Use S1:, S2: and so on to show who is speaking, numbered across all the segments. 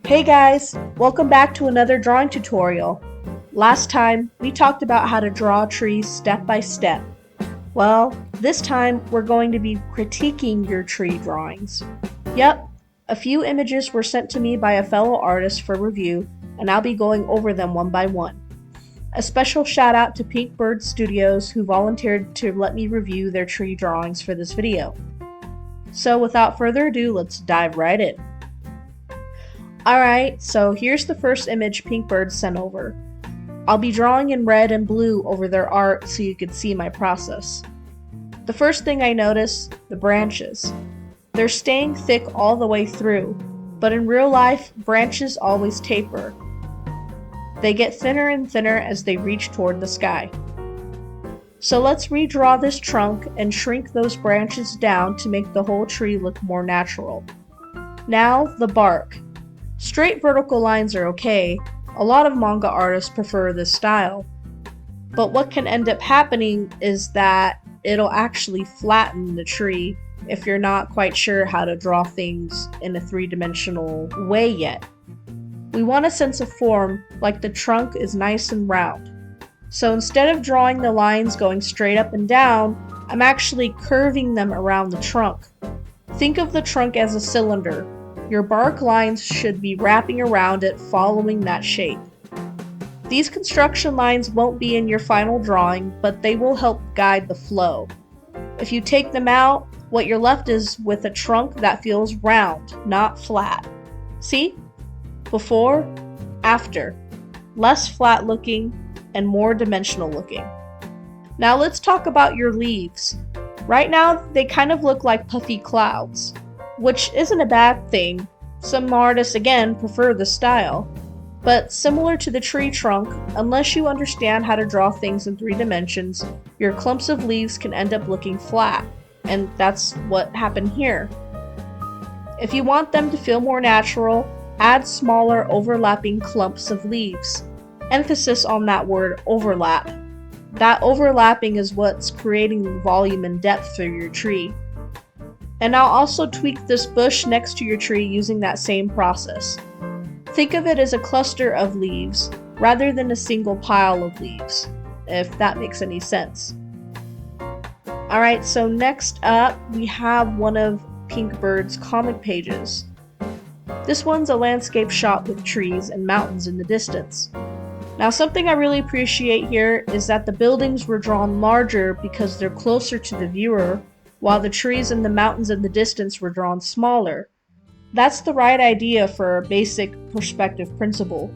S1: Hey guys, welcome back to another drawing tutorial. Last time, we talked about how to draw trees step by step. Well, this time we're going to be critiquing your tree drawings. Yep, a few images were sent to me by a fellow artist for review, and I'll be going over them one by one. A special shout out to Pink Bird Studios who volunteered to let me review their tree drawings for this video. So without further ado, let's dive right in. Alright, so here's the first image Pink Bird sent over. I'll be drawing in red and blue over their art so you can see my process. The first thing I notice, the branches. They're staying thick all the way through, but in real life, branches always taper. They get thinner and thinner as they reach toward the sky. So let's redraw this trunk and shrink those branches down to make the whole tree look more natural. Now, the bark. Straight vertical lines are okay. A lot of manga artists prefer this style. But what can end up happening is that it'll actually flatten the tree if you're not quite sure how to draw things in a three-dimensional way yet. We want a sense of form, like the trunk is nice and round. So instead of drawing the lines going straight up and down, I'm actually curving them around the trunk. Think of the trunk as a cylinder. Your bark lines should be wrapping around it following that shape. These construction lines won't be in your final drawing, but they will help guide the flow. If you take them out, what you're left is with a trunk that feels round, not flat. See? Before, after. Less flat looking and more dimensional looking. Now let's talk about your leaves. Right now, they kind of look like puffy clouds, which isn't a bad thing. Some artists, again, prefer the style. But similar to the tree trunk, unless you understand how to draw things in 3 dimensions, your clumps of leaves can end up looking flat, and that's what happened here. If you want them to feel more natural, add smaller overlapping clumps of leaves. Emphasis on that word overlap. That overlapping is what's creating the volume and depth for your tree. And I'll also tweak this bush next to your tree using that same process. Think of it as a cluster of leaves rather than a single pile of leaves, if that makes any sense. Alright, so next up we have one of Pink Bird's comic pages. This one's a landscape shot with trees and mountains in the distance. Now something I really appreciate here is that the buildings were drawn larger because they're closer to the viewer, while the trees and the mountains in the distance were drawn smaller. That's the right idea for a basic perspective principle.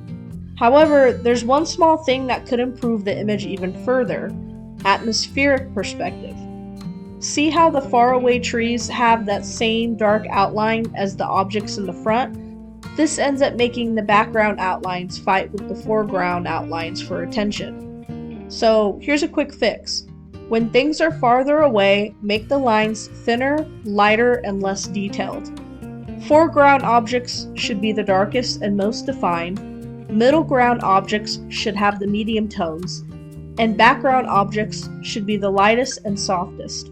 S1: However, there's one small thing that could improve the image even further: atmospheric perspective. See how the faraway trees have that same dark outline as the objects in the front? This ends up making the background outlines fight with the foreground outlines for attention. So here's a quick fix. When things are farther away, make the lines thinner, lighter, and less detailed. Foreground objects should be the darkest and most defined, middle ground objects should have the medium tones, and background objects should be the lightest and softest.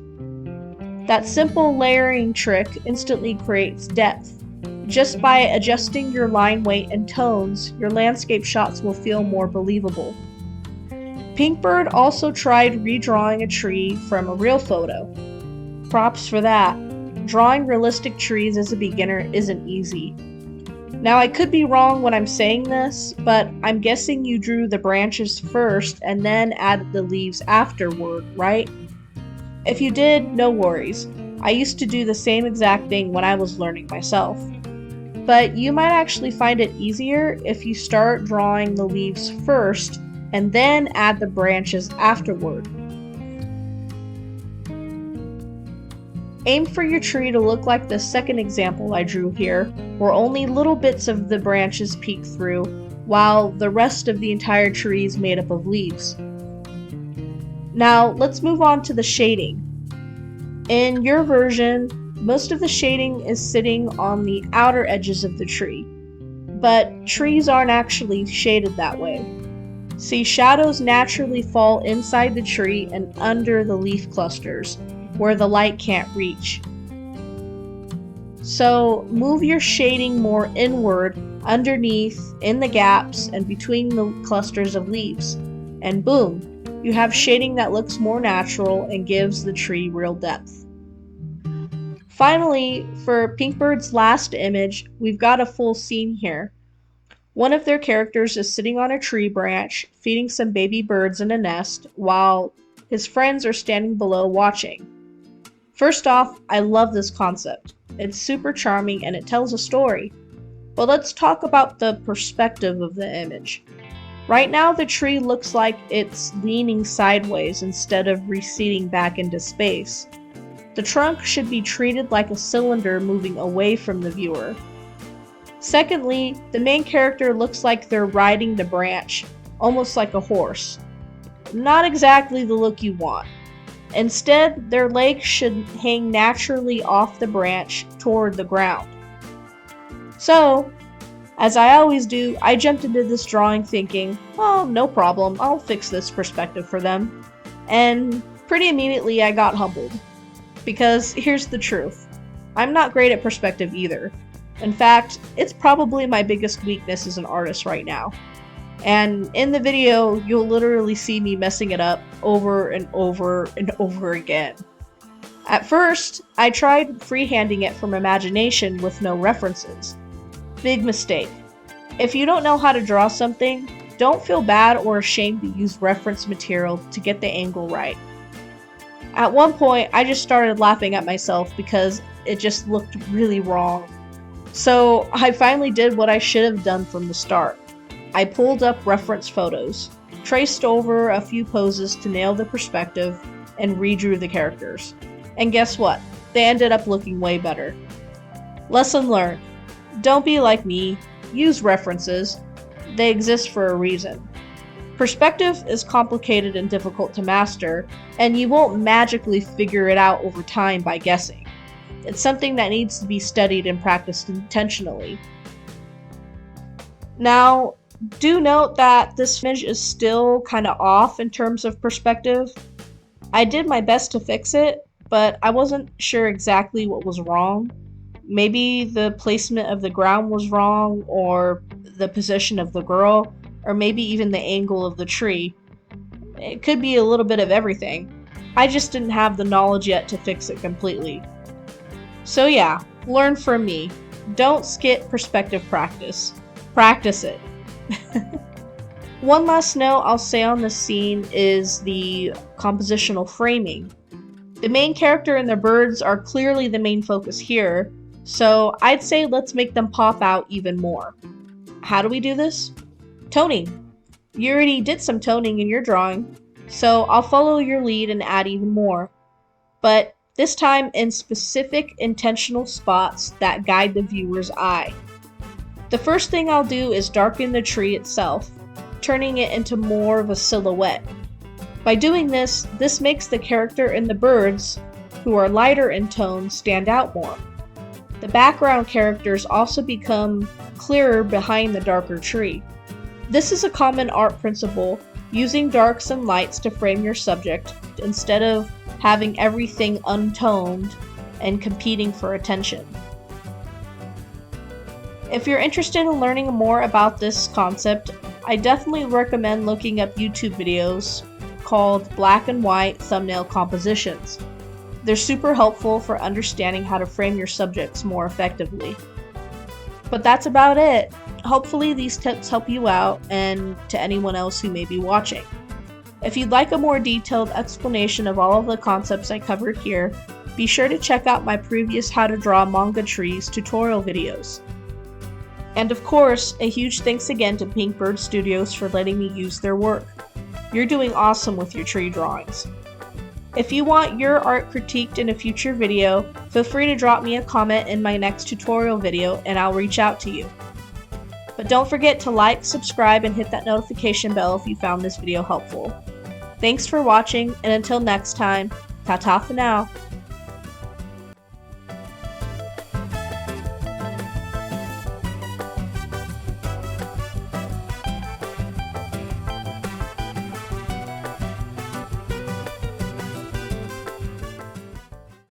S1: That simple layering trick instantly creates depth. Just by adjusting your line weight and tones, your landscape shots will feel more believable. Pink Bird also tried redrawing a tree from a real photo. Props for that. Drawing realistic trees as a beginner isn't easy. Now I could be wrong when I'm saying this, but I'm guessing you drew the branches first and then added the leaves afterward, right? If you did, no worries. I used to do the same exact thing when I was learning myself. But you might actually find it easier if you start drawing the leaves first and then add the branches afterward. Aim for your tree to look like the second example I drew here, where only little bits of the branches peek through, while the rest of the entire tree is made up of leaves. Now let's move on to the shading. In your version, most of the shading is sitting on the outer edges of the tree, but trees aren't actually shaded that way. See, shadows naturally fall inside the tree and under the leaf clusters, where the light can't reach. So move your shading more inward underneath, in the gaps, and between the clusters of leaves. And boom, you have shading that looks more natural and gives the tree real depth. Finally, for Pinkbird's last image, we've got a full scene here. One of their characters is sitting on a tree branch, feeding some baby birds in a nest, while his friends are standing below watching. First off, I love this concept. It's super charming and it tells a story. But let's talk about the perspective of the image. Right now, the tree looks like it's leaning sideways instead of receding back into space. The trunk should be treated like a cylinder moving away from the viewer. Secondly, the main character looks like they're riding the branch, almost like a horse. Not exactly the look you want. Instead, their legs should hang naturally off the branch toward the ground. So, as I always do, I jumped into this drawing thinking, oh, no problem, I'll fix this perspective for them. And pretty immediately I got humbled. Because here's the truth, I'm not great at perspective either. In fact, it's probably my biggest weakness as an artist right now. And in the video, you'll literally see me messing it up over and over and over again. At first, I tried freehanding it from imagination with no references. Big mistake. If you don't know how to draw something, don't feel bad or ashamed to use reference material to get the angle right. At one point, I just started laughing at myself because it just looked really wrong. So I finally did what I should have done from the start. I pulled up reference photos, traced over a few poses to nail the perspective, and redrew the characters. And guess what? They ended up looking way better. Lesson learned. Don't be like me. Use references. They exist for a reason. Perspective is complicated and difficult to master, and you won't magically figure it out over time by guessing. It's something that needs to be studied and practiced intentionally. Now, do note that this image is still kind of off in terms of perspective. I did my best to fix it, but I wasn't sure exactly what was wrong. Maybe the placement of the ground was wrong, or the position of the girl, or maybe even the angle of the tree. It could be a little bit of everything. I just didn't have the knowledge yet to fix it completely. So yeah, learn from me. Don't skip perspective practice. Practice it. One last note I'll say on this scene is the compositional framing. The main character and the birds are clearly the main focus here, so I'd say let's make them pop out even more. How do we do this? Toning. You already did some toning in your drawing, so I'll follow your lead and add even more. But this time in specific intentional spots that guide the viewer's eye. The first thing I'll do is darken the tree itself, turning it into more of a silhouette. By doing this makes the character and the birds, who are lighter in tone, stand out more. The background characters also become clearer behind the darker tree. This is a common art principle, using darks and lights to frame your subject instead of having everything untoned and competing for attention. If you're interested in learning more about this concept, I definitely recommend looking up YouTube videos called Black and White Thumbnail Compositions. They're super helpful for understanding how to frame your subjects more effectively. But that's about it. Hopefully these tips help you out and to anyone else who may be watching. If you'd like a more detailed explanation of all of the concepts I covered here, be sure to check out my previous How to Draw Manga Trees tutorial videos. And of course, a huge thanks again to Pinkbird Studios for letting me use their work. You're doing awesome with your tree drawings. If you want your art critiqued in a future video, feel free to drop me a comment in my next tutorial video and I'll reach out to you. But don't forget to like, subscribe, and hit that notification bell if you found this video helpful. Thanks for watching, and until next time, ta-ta for now.